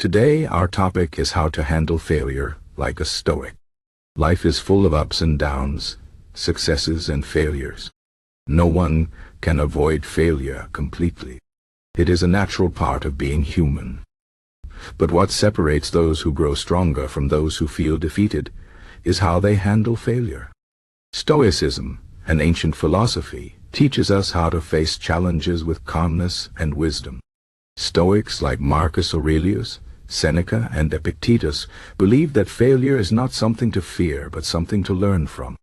Today, our topic is how to handle failure like a Stoic. Life is full of ups and downs, successes and failures. No one can avoid failure completely. It is a natural part of being human. But what separates those who grow stronger from those who feel defeated is how they handle failure. Stoicism, an ancient philosophy, teaches us how to face challenges with calmness and wisdom. Stoics like Marcus Aurelius, Seneca, and Epictetus believed that failure is not something to fear, but something to learn from.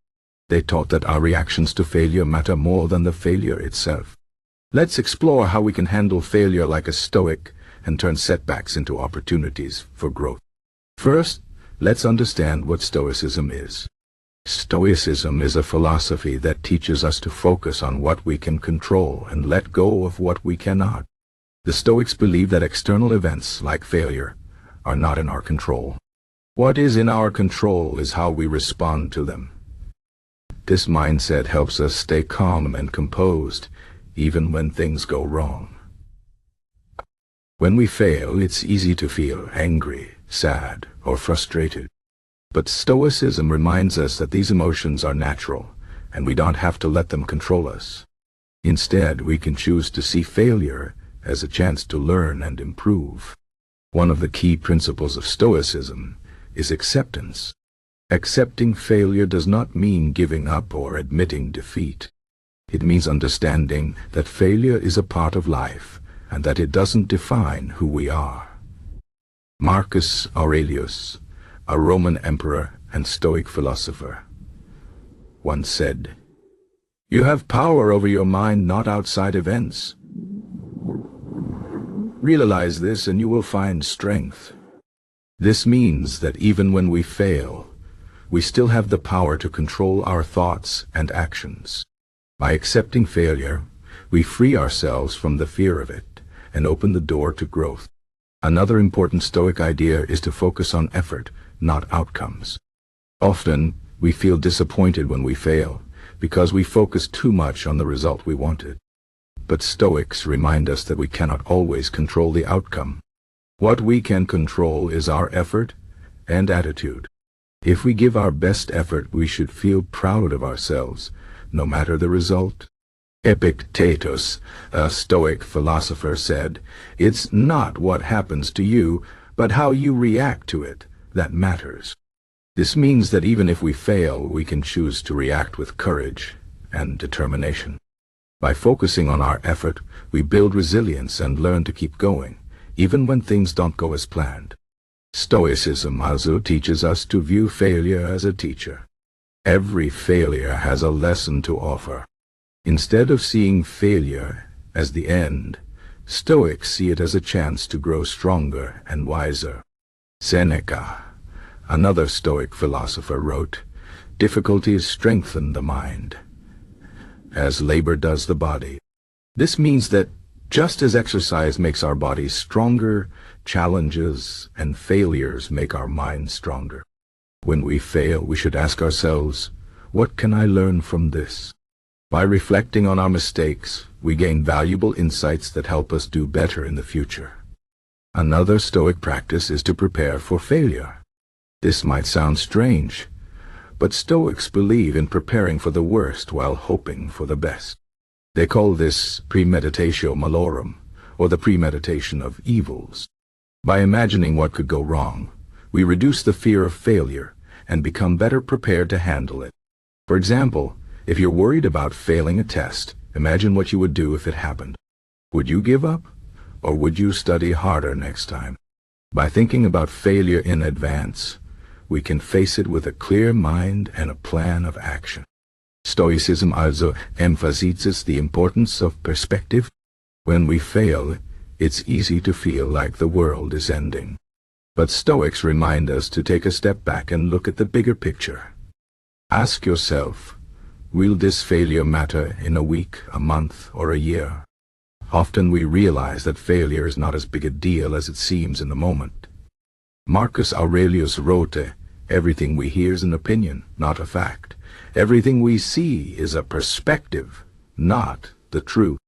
They taught that our reactions to failure matter more than the failure itself. Let's explore how we can handle failure like a Stoic and turn setbacks into opportunities for growth. First, let's understand what Stoicism is. Stoicism is a philosophy that teaches us to focus on what we can control and let go of what we cannot. The Stoics believe that external events, like failure, are not in our control. What is in our control is how we respond to them. This mindset helps us stay calm and composed, even when things go wrong. When we fail, it's easy to feel angry, sad, or frustrated. But Stoicism reminds us that these emotions are natural, and we don't have to let them control us. Instead, we can choose to see failure as a chance to learn and improve. One of the key principles of Stoicism is acceptance. Accepting failure does not mean giving up or admitting defeat. It means understanding that failure is a part of life and that it doesn't define who we are. Marcus Aurelius, a Roman emperor and Stoic philosopher, once said, "You have power over your mind, not outside events. Realize this and you will find strength." This means that even when we fail, we still have the power to control our thoughts and actions. By accepting failure, we free ourselves from the fear of it and open the door to growth. Another important Stoic idea is to focus on effort, not outcomes. Often, we feel disappointed when we fail because we focus too much on the result we wanted. But Stoics remind us that we cannot always control the outcome. What we can control is our effort and attitude. If we give our best effort, we should feel proud of ourselves, no matter the result. Epictetus, a Stoic philosopher, said, "It's not what happens to you, but how you react to it that matters." This means that even if we fail, we can choose to react with courage and determination. By focusing on our effort, we build resilience and learn to keep going, even when things don't go as planned. Stoicism also teaches us to view failure as a teacher. Every failure has a lesson to offer. Instead of seeing failure as the end, Stoics see it as a chance to grow stronger and wiser. Seneca, another Stoic philosopher, wrote, "Difficulties strengthen the mind, as labor does the body." This means that just as exercise makes our bodies stronger, challenges and failures make our minds stronger. When we fail, we should ask ourselves, what can I learn from this? By reflecting on our mistakes, we gain valuable insights that help us do better in the future. Another Stoic practice is to prepare for failure. This might sound strange, but Stoics believe in preparing for the worst while hoping for the best. They call this premeditatio malorum, or the premeditation of evils. By imagining what could go wrong, we reduce the fear of failure and become better prepared to handle it. For example, if you're worried about failing a test, imagine what you would do if it happened. Would you give up, or would you study harder next time? By thinking about failure in advance, we can face it with a clear mind and a plan of action. Stoicism also emphasizes the importance of perspective. When we fail, it's easy to feel like the world is ending. But Stoics remind us to take a step back and look at the bigger picture. Ask yourself, will this failure matter in a week, a month, or a year? Often we realize that failure is not as big a deal as it seems in the moment. Marcus Aurelius wrote, "Everything we hear is an opinion, not a fact. Everything we see is a perspective, not the truth."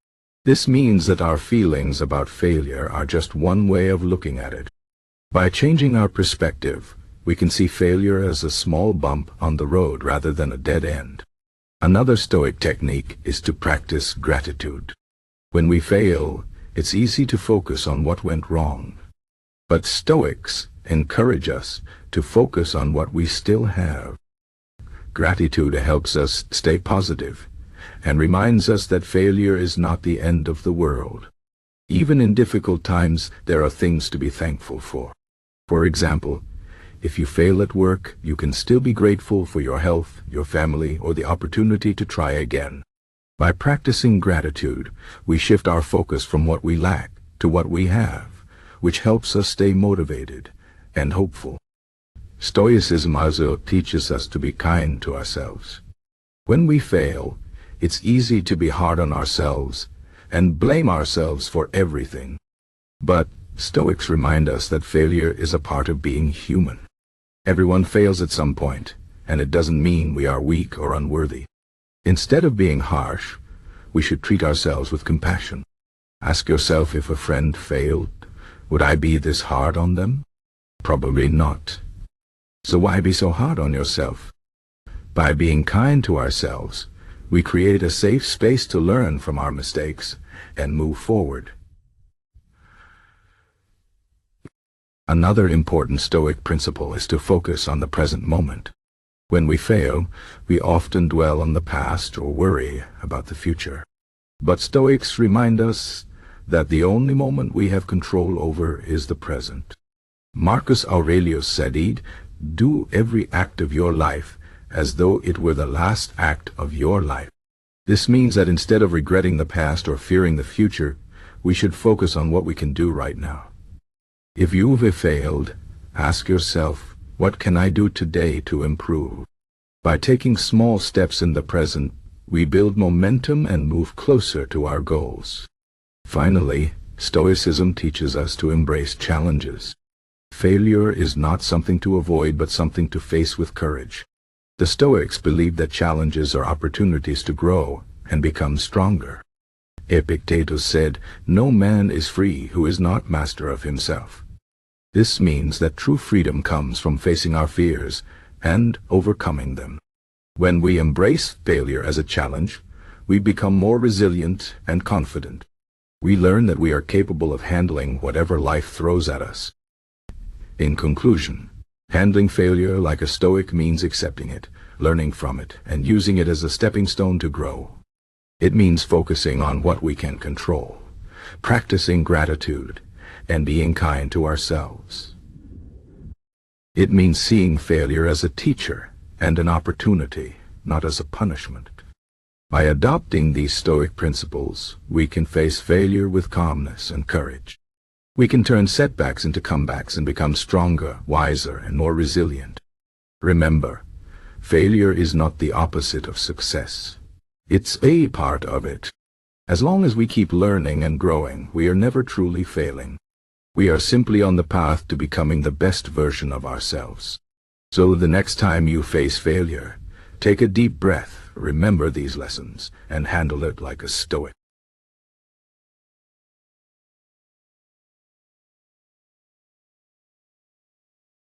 This means that our feelings about failure are just one way of looking at it. By changing our perspective, we can see failure as a small bump on the road rather than a dead end. Another Stoic technique is to practice gratitude. When we fail, it's easy to focus on what went wrong. But Stoics encourage us to focus on what we still have. Gratitude helps us stay positive and reminds us that failure is not the end of the world. Even in difficult times, there are things to be thankful for. For example, if you fail at work, you can still be grateful for your health, your family, or the opportunity to try again. By practicing gratitude, we shift our focus from what we lack to what we have, which helps us stay motivated and hopeful. Stoicism also teaches us to be kind to ourselves. When we fail, it's easy to be hard on ourselves and blame ourselves for everything. But Stoics remind us that failure is a part of being human. Everyone fails at some point, and it doesn't mean we are weak or unworthy. Instead of being harsh, we should treat ourselves with compassion. Ask yourself, if a friend failed, would I be this hard on them? Probably not. So why be so hard on yourself? By being kind to ourselves, we create a safe space to learn from our mistakes and move forward. Another important Stoic principle is to focus on the present moment. When we fail, we often dwell on the past or worry about the future. But Stoics remind us that the only moment we have control over is the present. Marcus Aurelius said, "Do every act of your life as though it were the last act of your life." This means that instead of regretting the past or fearing the future, we should focus on what we can do right now. If you've failed, ask yourself, what can I do today to improve? By taking small steps in the present, we build momentum and move closer to our goals. Finally, Stoicism teaches us to embrace challenges. Failure is not something to avoid, but something to face with courage. The Stoics believe that challenges are opportunities to grow and become stronger. Epictetus said, "No man is free who is not master of himself." This means that true freedom comes from facing our fears and overcoming them. When we embrace failure as a challenge, we become more resilient and confident. We learn that we are capable of handling whatever life throws at us. In conclusion, handling failure like a Stoic means accepting it, learning from it, and using it as a stepping stone to grow. It means focusing on what we can control, practicing gratitude, and being kind to ourselves. It means seeing failure as a teacher and an opportunity, not as a punishment. By adopting these Stoic principles, we can face failure with calmness and courage. We can turn setbacks into comebacks and become stronger, wiser, and more resilient. Remember, failure is not the opposite of success. It's a part of it. As long as we keep learning and growing, we are never truly failing. We are simply on the path to becoming the best version of ourselves. So the next time you face failure, take a deep breath, remember these lessons, and handle it like a Stoic.